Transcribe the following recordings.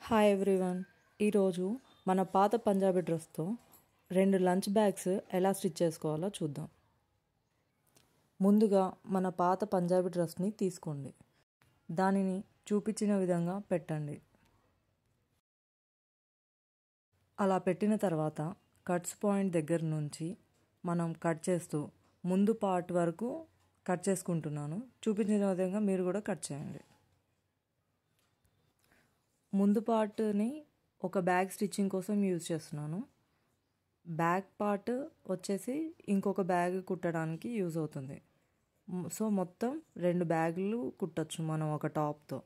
Hi everyone. ఈరోజు మన పాత పంజాబీ డ్రెస్తో 2 లంచ్ బ్యాగ్స్ ఎలా స్టిచ్ చేసుకోవాలో చూద్దాం. ముందుగా మన పాత పంజాబీ డ్రెస్ని తీసుకోండి. దానిని చూపించిన విధంగా పెట్టండి. అలా పెట్టిన తర్వాత కట్స్ పాయింట్ దగ్గర నుంచి మనం కట్ చేస్తూ ముందు పార్ట్ వరకు కట్ చేసుకుంటున్నాను. చూపించిన విధంగా మీరు కూడా కట్ చేయండి. ముందు పార్ట్ని ఒక బ్యాగ్ స్టిచ్చింగ్ కోసం యూజ్ చేస్తున్నాను. బ్యాక్ పార్ట్ వచ్చేసి ఇంకొక బ్యాగ్ కుట్టడానికి యూజ్ అవుతుంది. సో మొత్తం 2 బ్యాగులు కుట్టచ్చు మనం ఒక టాప్తో.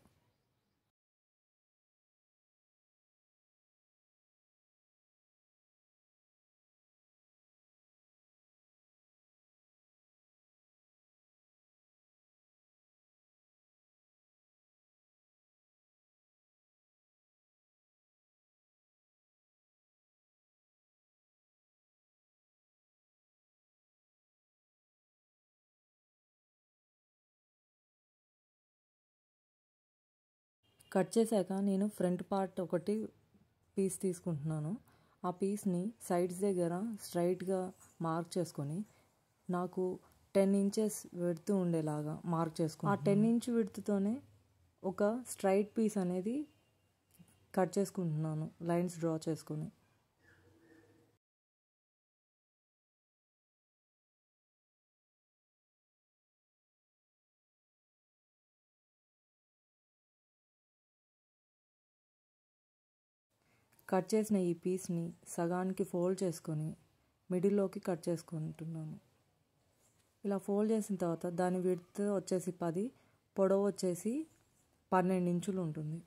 కట్ చేశాక నేను ఫ్రంట్ పార్ట్ ఒకటి పీస్ తీసుకుంటున్నాను. ఆ పీస్ని సైడ్స్ దగ్గర స్ట్రైట్గా మార్క్ చేసుకొని నాకు 10 ఇంచెస్ విడ్త్ ఉండేలాగా మార్క్ చేసుకుని ఆ 10 ఇంచ్ విడ్త్తోనే ఒక స్ట్రైట్ పీస్ అనేది కట్ చేసుకుంటున్నాను, లైన్స్ డ్రా చేసుకొని. కట్ చేసిన ఈ పీస్ని సగానికి ఫోల్డ్ చేసుకొని మిడిల్లోకి కట్ చేసుకుంటున్నాను. ఇలా ఫోల్డ్ చేసిన తర్వాత దాని విడ్త్ వచ్చేసి 10, పొడవు వచ్చేసి 12 ఇంచులు ఉంటుంది.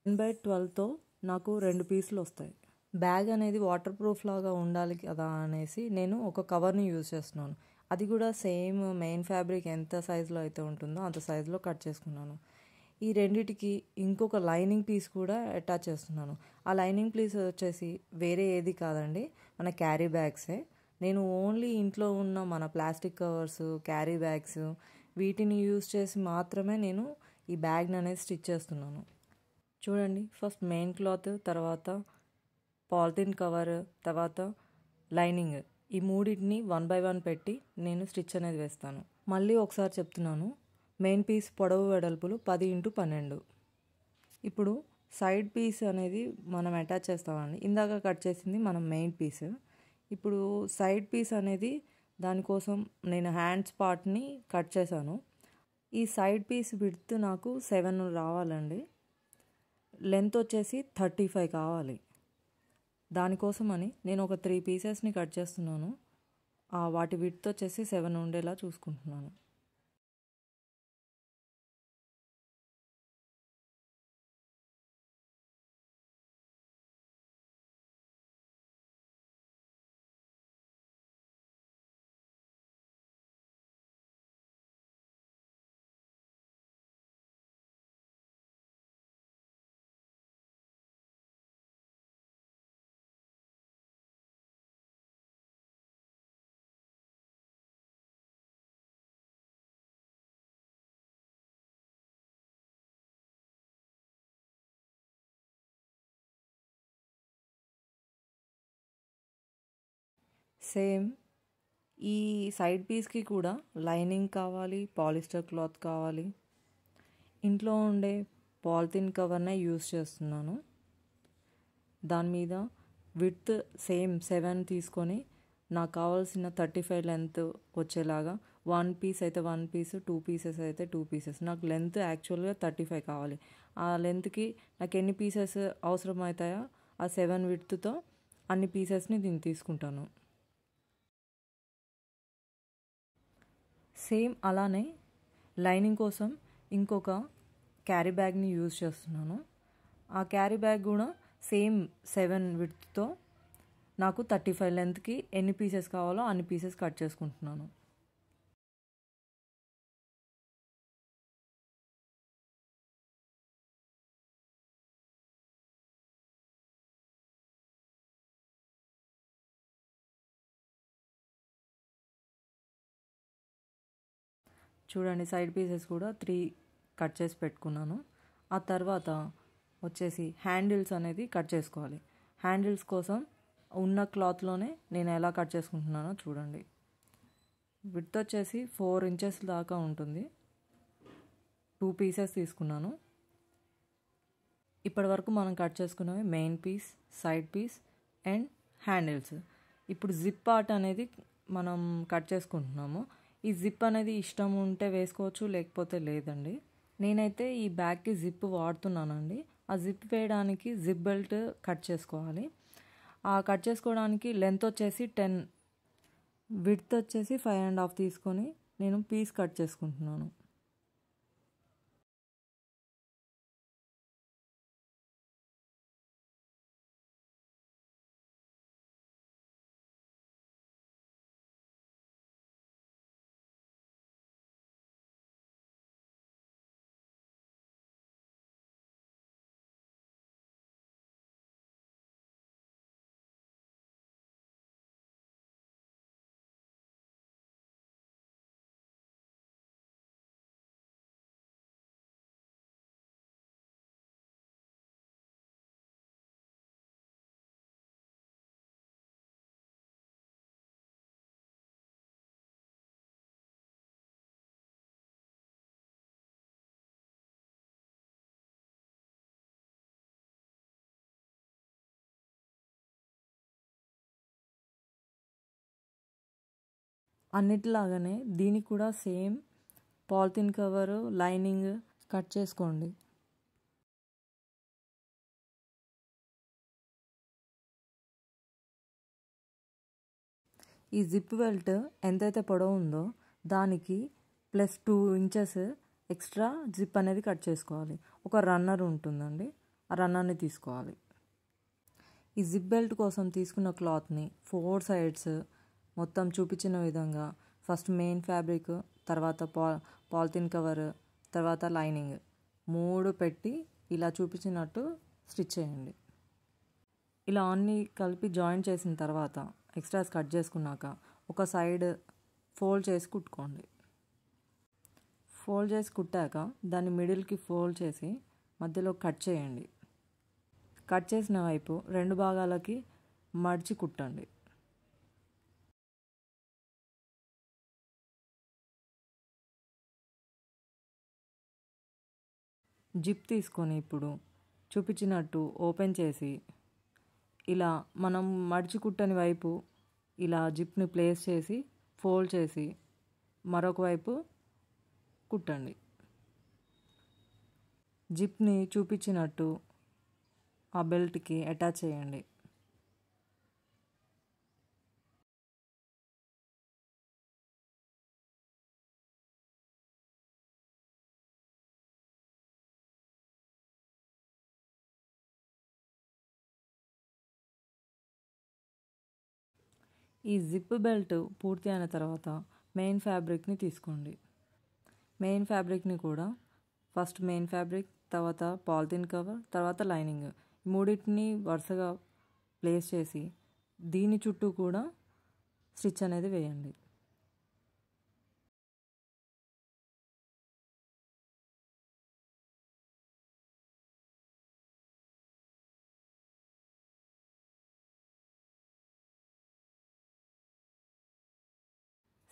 10/12తో నాకు 2 పీసులు వస్తాయి. బ్యాగ్ అనేది వాటర్ ప్రూఫ్ లాగా ఉండాలి కదా అనేసి నేను ఒక కవర్ని యూజ్ చేస్తున్నాను. అది కూడా సేమ్ మెయిన్ ఫ్యాబ్రిక్ ఎంత సైజులో అయితే ఉంటుందో అంత సైజులో కట్ చేసుకున్నాను. ఈ రెండిటికి ఇంకొక లైనింగ్ పీస్ కూడా అటాచ్ చేస్తున్నాను. ఆ లైనింగ్ పీస్ వచ్చేసి వేరే ఏది కాదండి, మన క్యారీ బ్యాగ్సే. నేను ఓన్లీ ఇంట్లో ఉన్న మన ప్లాస్టిక్ కవర్స్, క్యారీ బ్యాగ్స్ వీటిని యూజ్ చేసి మాత్రమే నేను ఈ బ్యాగ్ని అనేది స్టిచ్ చేస్తున్నాను. చూడండి, ఫస్ట్ మెయిన్ క్లాత్, తర్వాత పాలిథిన్ కవర్, తర్వాత లైనింగ్, ఈ మూడింటిని 1 by 1 పెట్టి నేను స్టిచ్ అనేది వేస్తాను. మళ్ళీ ఒకసారి చెప్తున్నాను, మెయిన్ పీస్ పొడవు వెడల్పులు 10x12. ఇప్పుడు సైడ్ పీస్ అనేది మనం అటాచ్ చేస్తామండి. ఇందాక కట్ చేసింది మనం మెయిన్ పీస్. ఇప్పుడు సైడ్ పీస్ అనేది దానికోసం నేను హ్యాండ్స్ పార్ట్ని కట్ చేశాను. ఈ సైడ్ పీస్ విడ్త్ నాకు 7 రావాలండి. లెంత్ వచ్చేసి 35 కావాలి. దానికోసమని నేను ఒక 3 పీసెస్ని కట్ చేస్తున్నాను. వాటి విడ్త్ వచ్చేసి 7 ఉండేలా చూసుకుంటున్నాను. సేమ్ ఈ సైడ్ పీస్కి కూడా లైనింగ్ కావాలి, పాలిస్టర్ క్లాత్ కావాలి. ఇంట్లో ఉండే పాలిథిన్ కవర్నే యూజ్ చేస్తున్నాను. దాని మీద విడ్త్ సేమ్ 7 తీసుకొని నాకు కావాల్సిన 35 లెంత్ వచ్చేలాగా 1 పీస్ అయితే 1 పీస్, 2 పీసెస్ అయితే 2 పీసెస్. నాకు లెంత్ యాక్చువల్గా 35 కావాలి. ఆ లెంత్కి నాకు ఎన్ని పీసెస్ అవసరం అవుతాయో ఆ 7 విడ్త్తో అన్ని పీసెస్ని నేను తీసుకుంటాను. సేమ్ అలానే లైనింగ్ కోసం ఇంకొక క్యారీ బ్యాగ్ని యూజ్ చేస్తున్నాను. ఆ క్యారీ బ్యాగ్ కూడా సేమ్ 7 విడ్త్తో నాకు 35 లెంత్కి ఎన్ని పీసెస్ కావాలో అన్ని పీసెస్ కట్ చేసుకుంటున్నాను. చూడండి, సైడ్ పీసెస్ కూడా 3 కట్ చేసి పెట్టుకున్నాను. ఆ తర్వాత వచ్చేసి హ్యాండిల్స్ అనేది కట్ చేసుకోవాలి. హ్యాండిల్స్ కోసం ఉన్న క్లాత్లోనే నేను ఎలా కట్ చేసుకుంటున్నానో చూడండి. విడ్త్ వచ్చేసి 4 ఇంచెస్ దాకా ఉంటుంది. 2 పీసెస్ తీసుకున్నాను. ఇప్పటి వరకు మనం కట్ చేసుకున్నవి main piece, side piece and handles. ఇప్పుడు జిప్ పార్ట్ అనేది మనం కట్ చేసుకుంటున్నాము. ఈ జిప్ అనేది ఇష్టం ఉంటే వేసుకోవచ్చు, లేకపోతే లేదండి. నేనైతే ఈ బ్యాగ్కి జిప్ వాడుతున్నానండి. ఆ జిప్ వేయడానికి జిప్ బెల్ట్ కట్ చేసుకోవాలి. ఆ కట్ చేసుకోవడానికి లెంత్ వచ్చేసి 10, విడ్త్ వచ్చేసి 5.5 తీసుకొని నేను పీస్ కట్ చేసుకుంటున్నాను. అన్నిటిలాగానే దీనికి కూడా same polythene cover, lining cut చేసుకోండి. ఈ జిప్ బెల్ట్ ఎంతైతే పొడవు ఉందో దానికి +2 ఇంచెస్ ఎక్స్ట్రా జిప్ అనేది కట్ చేసుకోవాలి. ఒక రన్నర్ ఉంటుందండి, ఆ రన్నర్ని తీసుకోవాలి. ఈ జిప్ బెల్ట్ కోసం తీసుకున్న క్లాత్ని 4 సైడ్స్ మొత్తం చూపించిన విధంగా ఫస్ట్ మెయిన్ ఫ్యాబ్రిక్, తర్వాత పాలిథిన్ కవర్, తర్వాత లైనింగ్ 3 పెట్టి ఇలా చూపించినట్టు స్టిచ్ చేయండి. ఇలా అన్నీ కలిపి జాయిన్ చేసిన తర్వాత ఎక్స్ట్రాస్ కట్ చేసుకున్నాక ఒక సైడ్ ఫోల్డ్ చేసి కుట్టుకోండి. ఫోల్డ్ చేసి కుట్టాక దాన్ని మిడిల్కి ఫోల్డ్ చేసి మధ్యలో కట్ చేయండి. కట్ చేసిన వైపు 2 భాగాలకి మడిచి కుట్టండి. జిప్ తీసుకొని ఇప్పుడు చూపించినట్టు ఓపెన్ చేసి ఇలా మనం మడిచి కుట్టని వైపు ఇలా జిప్ని ప్లేస్ చేసి ఫోల్డ్ చేసి మరొక వైపు కుట్టండి. జిప్ని చూపించినట్టు ఆ బెల్ట్కి అటాచ్ చేయండి. ఈ జిప్ బెల్ట్ పూర్తి అయిన తర్వాత మెయిన్ ఫ్యాబ్రిక్ని తీసుకోండి. మెయిన్ ఫ్యాబ్రిక్ని కూడా ఫస్ట్ మెయిన్ ఫ్యాబ్రిక్, తర్వాత పాలిథిన్ కవర్, తర్వాత లైనింగ్, మూడింటిని వరుసగా ప్లేస్ చేసి దీని చుట్టూ కూడా స్టిచ్ అనేది వేయండి.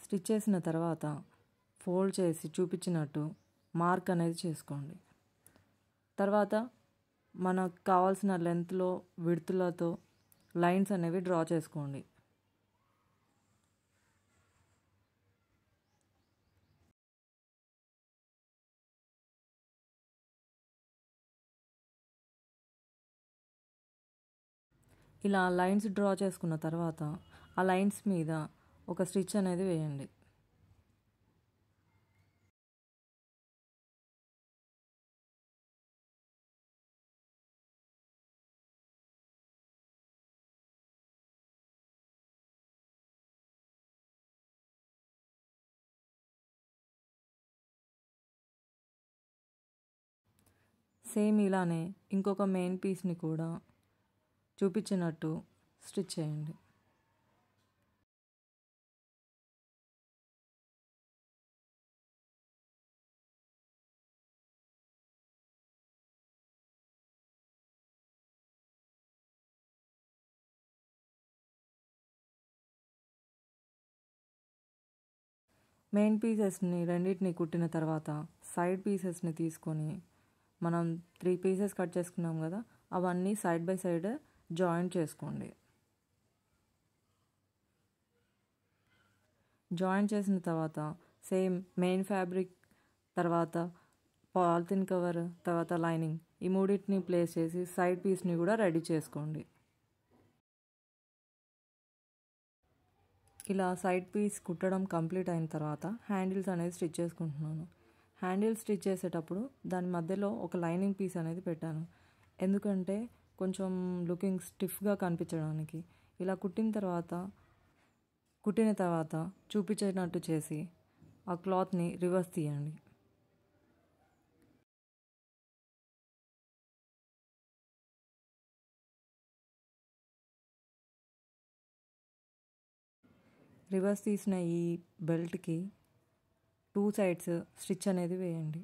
స్టిచ్ చేసిన తర్వాత ఫోల్డ్ చేసి చూపించినట్టు మార్క్ అనేది చేసుకోండి. తర్వాత మనకు కావాల్సిన లెంత్లో విడ్త్లతో లైన్స్ అనేవి డ్రా చేసుకోండి. ఇలా లైన్స్ డ్రా చేసుకున్న తర్వాత ఆ లైన్స్ మీద ఒక స్టిచ్ అనేది వేయండి. సేమ్ ఇలానే ఇంకొక మెయిన్ పీస్ని కూడా చూపించినట్టు స్టిచ్ చేయండి. మెయిన్ పీసెస్ని రెండింటిని కుట్టిన తర్వాత సైడ్ పీసెస్ని తీసుకొని మనం 3 పీసెస్ కట్ చేసుకున్నాం కదా, అవన్నీ సైడ్ బై సైడ్ జాయింట్ చేసుకోండి. జాయింట్ చేసిన తర్వాత సేమ్ మెయిన్ ఫ్యాబ్రిక్ తర్వాత పాలిథిన్ కవర్ తర్వాత లైనింగ్ ఈ మూడింటిని ప్లేస్ చేసి సైడ్ పీస్ని కూడా రెడీ చేసుకోండి. ఇలా సైడ్ పీస్ కుట్టడం కంప్లీట్ అయిన తర్వాత హ్యాండిల్స్ అనేది స్టిచ్ చేసుకుంటున్నాను. హ్యాండిల్స్ స్టిచ్ చేసేటప్పుడు దాని మధ్యలో ఒక లైనింగ్ పీస్ అనేది పెట్టాను, ఎందుకంటే కొంచెం లుకింగ్ స్టిఫ్గా కనిపించడానికి. ఇలా కుట్టిన తర్వాత చూపించినట్టు చేసి ఆ క్లాత్ని రివర్స్ తీయండి. రివర్స్ తీసిన ఈ బెల్ట్కి 2 సైడ్స్ స్టిచ్ అనేది వేయండి.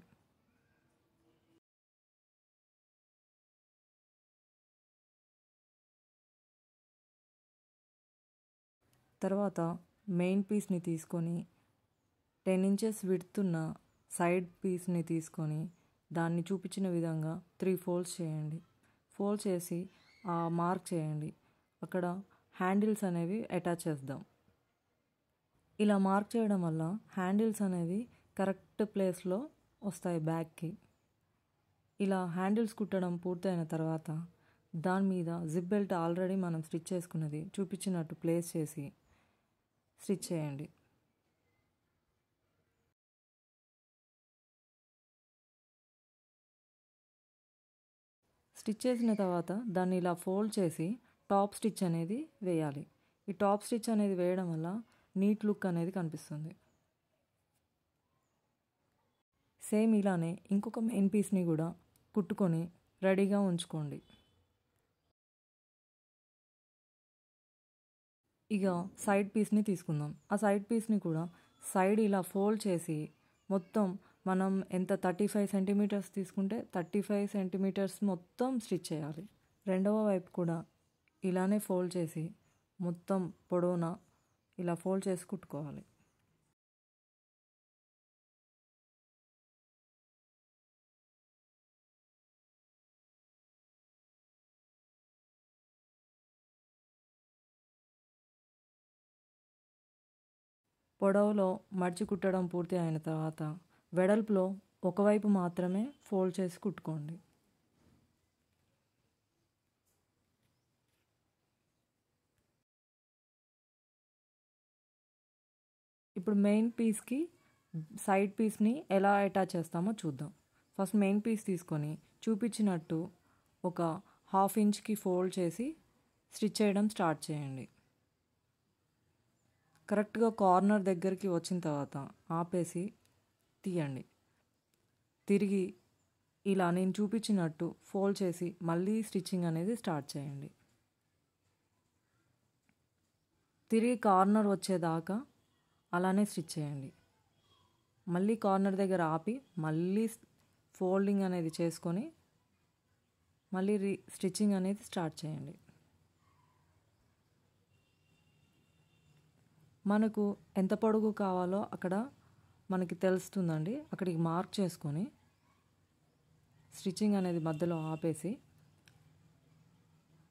తర్వాత మెయిన్ పీస్ని తీసుకొని 10 ఇంచెస్ విడ్త్ ఉన్న సైడ్ పీస్ని తీసుకొని దాన్ని చూపించిన విధంగా 3 ఫోల్డ్స్ చేయండి. ఫోల్డ్ చేసి మార్క్ చేయండి. అక్కడ హ్యాండిల్స్ అనేవి అటాచ్ చేద్దాం. ఇలా మార్క్ చేయడం వల్ల హ్యాండిల్స్ అనేవి కరెక్ట్ ప్లేస్లో వస్తాయి బ్యాగ్కి. ఇలా హ్యాండిల్స్ కుట్టడం పూర్తయిన తర్వాత దాని మీద జిప్ బెల్ట్ ఆల్రెడీ మనం స్టిచ్ చేసుకున్నది చూపించినట్టు ప్లేస్ చేసి స్టిచ్ చేయండి. స్టిచ్ చేసిన తర్వాత దాన్ని ఇలా ఫోల్డ్ చేసి టాప్ స్టిచ్ అనేది వేయాలి. ఈ టాప్ స్టిచ్ అనేది వేయడం వల్ల నీట్ లుక్ అనేది కనిపిస్తుంది. సేమ్ ఇలానే ఇంకొక మెయిన్ పీస్ని కూడా కుట్టుకొని రెడీగా ఉంచుకోండి. ఇక సైడ్ పీస్ని తీసుకుందాం. ఆ సైడ్ పీస్ని కూడా సైడ్ ఇలా ఫోల్డ్ చేసి మొత్తం మనం ఎంత 35 సెంటీమీటర్స్ తీసుకుంటే 35 సెంటీమీటర్స్ మొత్తం స్టిచ్ చేయాలి. రెండవ వైపు కూడా ఇలానే ఫోల్డ్ చేసి మొత్తం పొడవునా ఇలా ఫోల్డ్ చేసి కుట్టుకోవాలి. పొడవులో మడిచి కుట్టడం పూర్తి అయిన తర్వాత వెడల్పులో ఒకవైపు మాత్రమే ఫోల్డ్ చేసి కుట్టుకోండి. ఇప్పుడు మెయిన్ పీస్కి సైడ్ పీస్ని ఎలా అటాచ్ చేస్తామో చూద్దాం. ఫస్ట్ మెయిన్ పీస్ తీసుకొని చూపించినట్టు ఒక 1/2 ఇంచ్కి ఫోల్డ్ చేసి స్టిచ్ చేయడం స్టార్ట్ చేయండి. కరెక్ట్గా కార్నర్ దగ్గరికి వచ్చిన తర్వాత ఆపేసి తీయండి. తిరిగి ఇలా నేను చూపించినట్టు ఫోల్డ్ చేసి మళ్ళీ స్టిచ్చింగ్ అనేది స్టార్ట్ చేయండి. తిరిగి కార్నర్ వచ్చేదాకా అలానే స్టిచ్ చేయండి. మళ్ళీ కార్నర్ దగ్గర ఆపి మళ్ళీ ఫోల్డింగ్ అనేది చేసుకొని మళ్ళీ స్టిచ్చింగ్ అనేది స్టార్ట్ చేయండి. మనకు ఎంత పొడుగు కావాలో అక్కడ మనకి తెలుస్తుందండి. అక్కడికి మార్క్ చేసుకొని స్టిచ్చింగ్ అనేది మధ్యలో ఆపేసి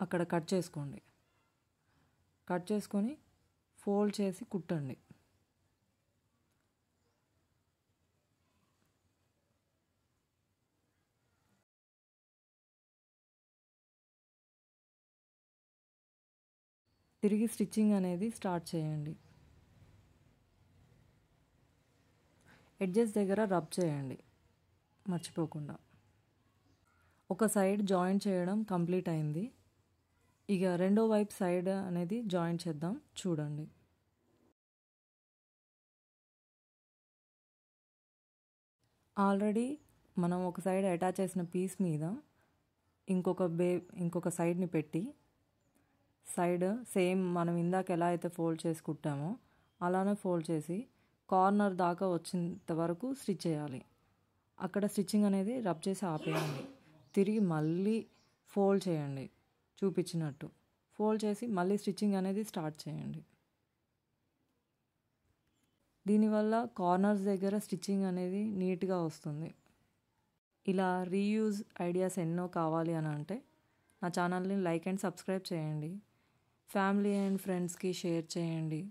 అక్కడ కట్ చేసుకోండి. కట్ చేసుకొని ఫోల్డ్ చేసి కుట్టండి. తిరిగి స్టిచ్చింగ్ అనేది స్టార్ట్ చేయండి. ఎడ్జెస్ దగ్గర రబ్ చేయండి మర్చిపోకుండా. ఒక సైడ్ జాయింట్ చేయడం కంప్లీట్ అయింది. ఇక రెండో వైపు సైడ్ అనేది జాయింట్ చేద్దాం చూడండి. ఆల్రెడీ మనం ఒక సైడ్ అటాచ్ చేసిన పీస్ మీద ఇంకొక సైడ్ని పెట్టి సైడ్ సేమ్ మనం ఇందాక ఎలా అయితే ఫోల్డ్ చేసి కుట్టామో అలానే ఫోల్డ్ చేసి కార్నర్ దాకా వచ్చేంత వరకు స్టిచ్ చేయాలి. అక్కడ స్టిచ్చింగ్ అనేది రబ్ చేసి ఆపేయండి. తిరిగి మళ్ళీ ఫోల్డ్ చేయండి చూపించినట్టు. ఫోల్డ్ చేసి మళ్ళీ స్టిచ్చింగ్ అనేది స్టార్ట్ చేయండి. దీనివల్ల కార్నర్స్ దగ్గర స్టిచ్చింగ్ అనేది నీట్గా వస్తుంది. ఇలా రీయూజ్ ఐడియాస్ ఎన్నో కావాలి అని అంటే నా ఛానల్ని లైక్ అండ్ సబ్స్క్రైబ్ చేయండి. ఫ్యామిలీ అండ్ ఫ్రెండ్స్కి షేర్ చేయండి.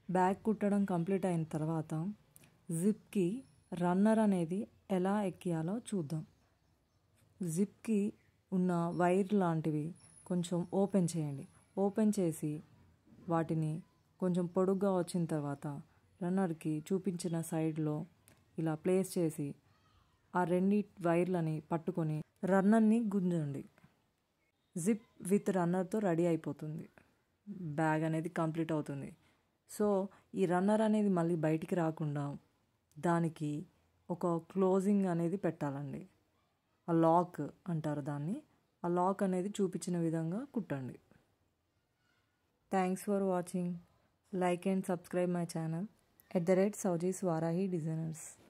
బ్యాగ్ కుట్టడం కంప్లీట్ అయిన తర్వాత జిప్కి రన్నర్ అనేది ఎలా ఎక్కియాలో చూద్దాం. జిప్కి ఉన్న వైర్ లాంటివి కొంచెం ఓపెన్ చేయండి. ఓపెన్ చేసి వాటిని కొంచెం పొడుగ్గా వచ్చిన తర్వాత రన్నర్కి చూపించిన సైడ్లో ఇలా ప్లేస్ చేసి ఆ రెండు వైర్లని పట్టుకొని రన్నర్ని గుంజండి. జిప్ విత్ రన్నర్తో రెడీ అయిపోతుంది. బ్యాగ్ అనేది కంప్లీట్ అవుతుంది. సో ఈ రన్నర్ అనేది మళ్ళీ బయటికి రాకుండా దానికి ఒక క్లోజింగ్ అనేది పెట్టాలండి. ఆ లాక్ అంటారు దాన్ని. ఆ లాక్ అనేది చూపించిన విధంగా కుట్టండి. Thanks for watching. Like and subscribe my channel @Saujis Varahi Designers.